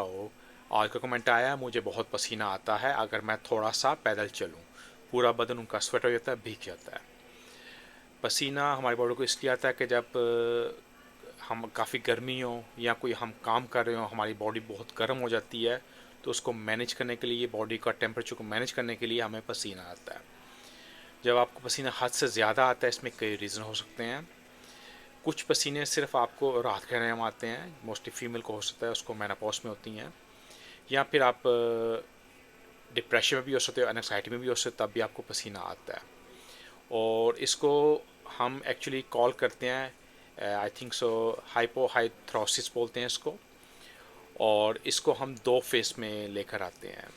तो आज का कमेंट आया, मुझे बहुत पसीना आता है अगर मैं थोड़ा सा पैदल चलूं। पूरा बदन उनका स्वेट हो जाता है, भीग जाता है। पसीना हमारी बॉडी को इसलिए आता है कि जब हम काफ़ी गर्मी हो या कोई हम काम कर रहे हो, हमारी बॉडी बहुत गर्म हो जाती है। तो उसको मैनेज करने के लिए, बॉडी का टेम्परेचर को मैनेज करने के लिए हमें पसीना आता है। जब आपको पसीना हद से ज़्यादा आता है, इसमें कई रीज़न हो सकते हैं। कुछ पसीने सिर्फ आपको राहत के टाइम आते हैं, मोस्टली फीमेल को हो सकता है, उसको मेनोपॉज में होती हैं। या फिर आप डिप्रेशन में भी हो सकते हो, एनजाइटी में भी हो सकते हो, तब भी आपको पसीना आता है। और इसको हम एक्चुअली कॉल करते हैं, आई थिंक सो, हाइपोहाइड्रोसिस बोलते हैं इसको। और इसको हम दो फेस में लेकर आते हैं।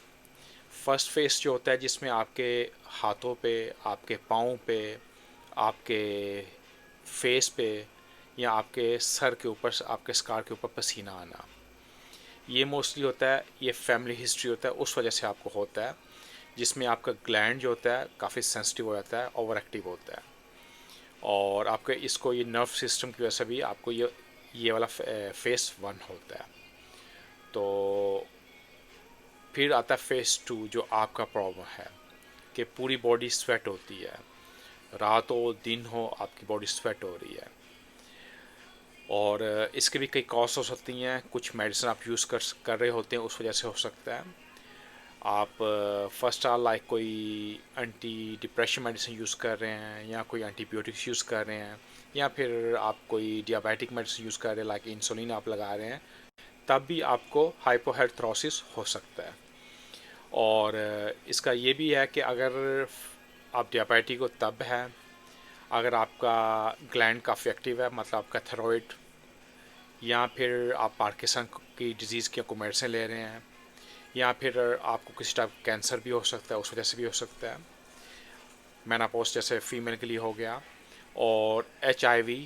फर्स्ट फेस जो होता है जिसमें आपके हाथों पे, आपके पाँव पे, आपके फेस पे या आपके सर के ऊपर, आपके स्कार के ऊपर पसीना आना, ये मोस्टली होता है, ये फैमिली हिस्ट्री होता है, उस वजह से आपको होता है। जिसमें आपका ग्लैंड जो होता है काफ़ी सेंसिटिव हो जाता है, ओवर एक्टिव होता है। और आपके इसको, ये नर्व सिस्टम की वजह से भी आपको ये वाला फेस 1 होता है। तो फिर आता है फेस 2, जो आपका प्रॉब्लम है कि पूरी बॉडी स्वेट होती है, रात हो दिन हो आपकी बॉडी स्वेट हो रही है। और इसके भी कई कॉज हो सकती हैं। कुछ मेडिसिन आप यूज़ कर रहे होते हैं, उस वजह से हो सकता है। आप फर्स्ट आर लाइक कोई एंटी डिप्रेशन मेडिसिन यूज़ कर रहे हैं, या कोई एंटीबायोटिक्स यूज़ कर रहे हैं, या फिर आप कोई डियाबिटिक मेडिसिन यूज़ कर रहे हैं, लाइक इंसुलिन आप लगा रहे हैं, तब भी आपको हाइपोहाइड्रोसिस हो सकता है। और इसका ये भी है कि अगर आप डियाबिटिक हो तब है, अगर आपका ग्लैंड काफ़ी एक्टिव है, मतलब आपका थायराइड, या फिर आप पार्किंसन की डिज़ीज़ की को मेडिसिन ले रहे हैं, या फिर आपको किसी टाइप कैंसर भी हो सकता है, उस वजह से भी हो सकता है। मेनोपॉज जैसे फीमेल के लिए हो गया। और HIV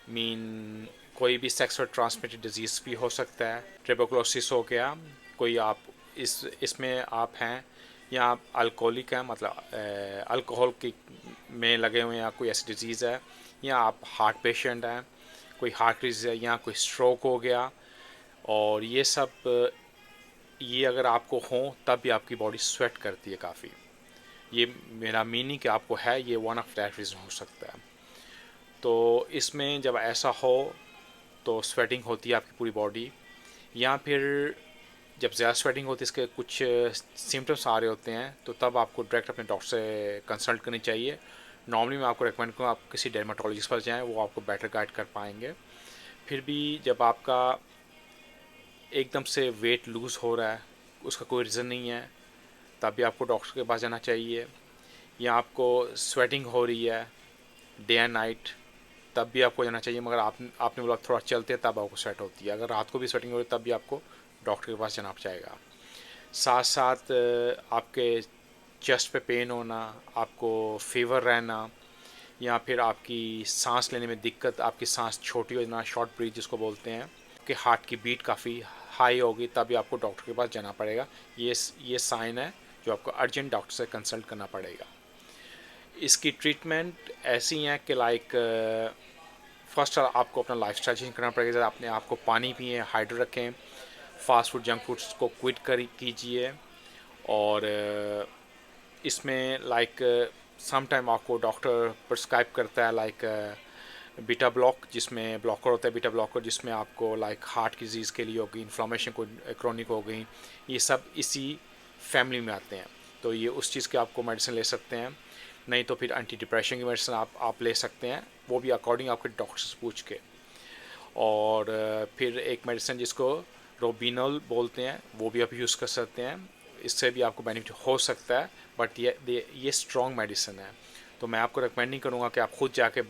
मीन कोई भी सेक्सुअल ट्रांसमिटेड डिजीज़ भी हो सकता है। ट्यूबरकुलोसिस हो गया, कोई आप इसमें आप हैं, या आप अल्कोहलिक हैं, मतलब अल्कोहल की में लगे हुए हैं, या कोई ऐसी डिजीज़ है, या आप हार्ट पेशेंट हैं, कोई हार्ट डिजीज़ है, या कोई स्ट्रोक हो गया। और ये सब, ये अगर आपको हो तब भी आपकी बॉडी स्वेट करती है काफ़ी। ये मेरा मीनिंग कि आपको है, ये वन ऑफ दैट रीज़न हो सकता है। तो इसमें जब ऐसा हो तो स्वेटिंग होती है आपकी पूरी बॉडी। या फिर जब ज़्यादा स्वेटिंग होती है, इसके कुछ सिम्टम्स आ रहे होते हैं, तो तब आपको डायरेक्ट अपने डॉक्टर से कंसल्ट करनी चाहिए। नॉर्मली मैं आपको रेकमेंड करूँगा आप किसी डर्माटोलॉजिस्ट पर जाएँ, वो आपको बेटर गाइड कर पाएंगे। फिर भी जब आपका एकदम से वेट लूज़ हो रहा है, उसका कोई रीज़न नहीं है, तभी आपको डॉक्टर के पास जाना चाहिए। या आपको स्वेटिंग हो रही है डे एंड नाइट, तब भी आपको जाना चाहिए। मगर आपने बोला थोड़ा चलते हैं तब आपको स्वेट होती है, अगर रात को भी स्वेटिंग हो रही है तब भी आपको डॉक्टर के पास जाना चाहिए। साथ साथ आपके चेस्ट पे पेन होना, आपको फीवर रहना, या फिर आपकी सांस लेने में दिक्कत, आपकी सांस छोटी हो जाना, शॉर्ट ब्रीथ जिसको बोलते हैं, कि हार्ट की बीट काफ़ी हाई होगी, तभी आपको डॉक्टर के पास जाना पड़ेगा। ये साइन है जो आपको अर्जेंट डॉक्टर से कंसल्ट करना पड़ेगा। इसकी ट्रीटमेंट ऐसी हैं कि लाइक फर्स्ट आपको अपना लाइफस्टाइल चेंज करना पड़ेगा। जैसे अपने आप को पानी पिए, हाइड्रेट रखें, फास्ट फूड जंक फूड्स को क्विट कीजिए। और इसमें लाइक सम टाइम आपको डॉक्टर प्रिस्क्राइब करता है लाइक बीटा ब्लॉक, जिसमें ब्लॉकर होता है, बीटा ब्लॉकर जिसमें आपको लाइक हार्ट की डिजीज़ के लिए होगी, इन्फ्लामेशन को क्रोनिक हो गई, ये सब इसी फैमिली में आते हैं। तो ये उस चीज़ के आपको मेडिसिन ले सकते हैं। नहीं तो फिर एंटी डिप्रेशन की मेडिसिन आप ले सकते हैं, वो भी अकॉर्डिंग आपके डॉक्टर से पूछ के। और फिर एक मेडिसिन जिसको रोबिनोल बोलते हैं, वो भी आप यूज़ कर सकते हैं। इससे भी आपको बेनिफिट हो सकता है, बट ये स्ट्रॉन्ग मेडिसिन है, तो मैं आपको रिकमेंड नहीं करूँगा कि आप खुद जाके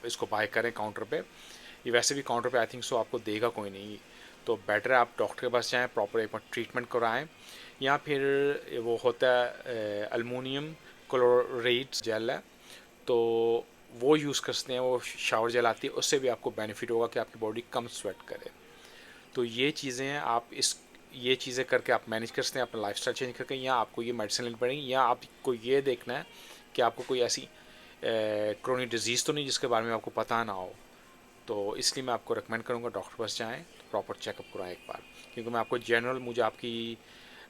इसको बाय करें काउंटर पे। ये वैसे भी काउंटर पे आई थिंक सो आपको देगा कोई नहीं, तो बेटर है आप डॉक्टर के पास जाएँ, प्रॉपर एक बार ट्रीटमेंट कराएँ। या फिर वो होता है अल्मोनियम क्लोराइड जेल है, तो वो यूज़ कर सकते हैं, वो शावर जेल आती है, उससे भी आपको बेनिफिट होगा कि आपकी बॉडी कम स्वेट करे। तो ये चीज़ें हैं, ये चीज़ें करके आप मैनेज कर सकते हैं अपना लाइफस्टाइल चेंज करके, या आपको ये मेडिसिन लेनी पड़ेगी, या आपको ये देखना है कि आपको कोई ऐसी क्रोनिक डिजीज़ तो नहीं जिसके बारे में आपको पता ना हो। तो इसलिए मैं आपको रिकमेंड करूँगा डॉक्टर के पास जाएँ। प्रॉपर चेकअप करवाएं एक बार, क्योंकि मैं आपको जनरल, मुझे आपकी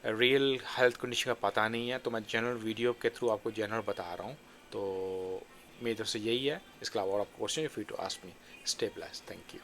रियल हेल्थ कंडीशन का पता नहीं है, तो मैं जनरल वीडियो के थ्रू आपको जनरल बता रहा हूँ। तो मेरी तरफ से यही है। इसके अलावा और आपको question free to ask me. Stay blessed. Thank you.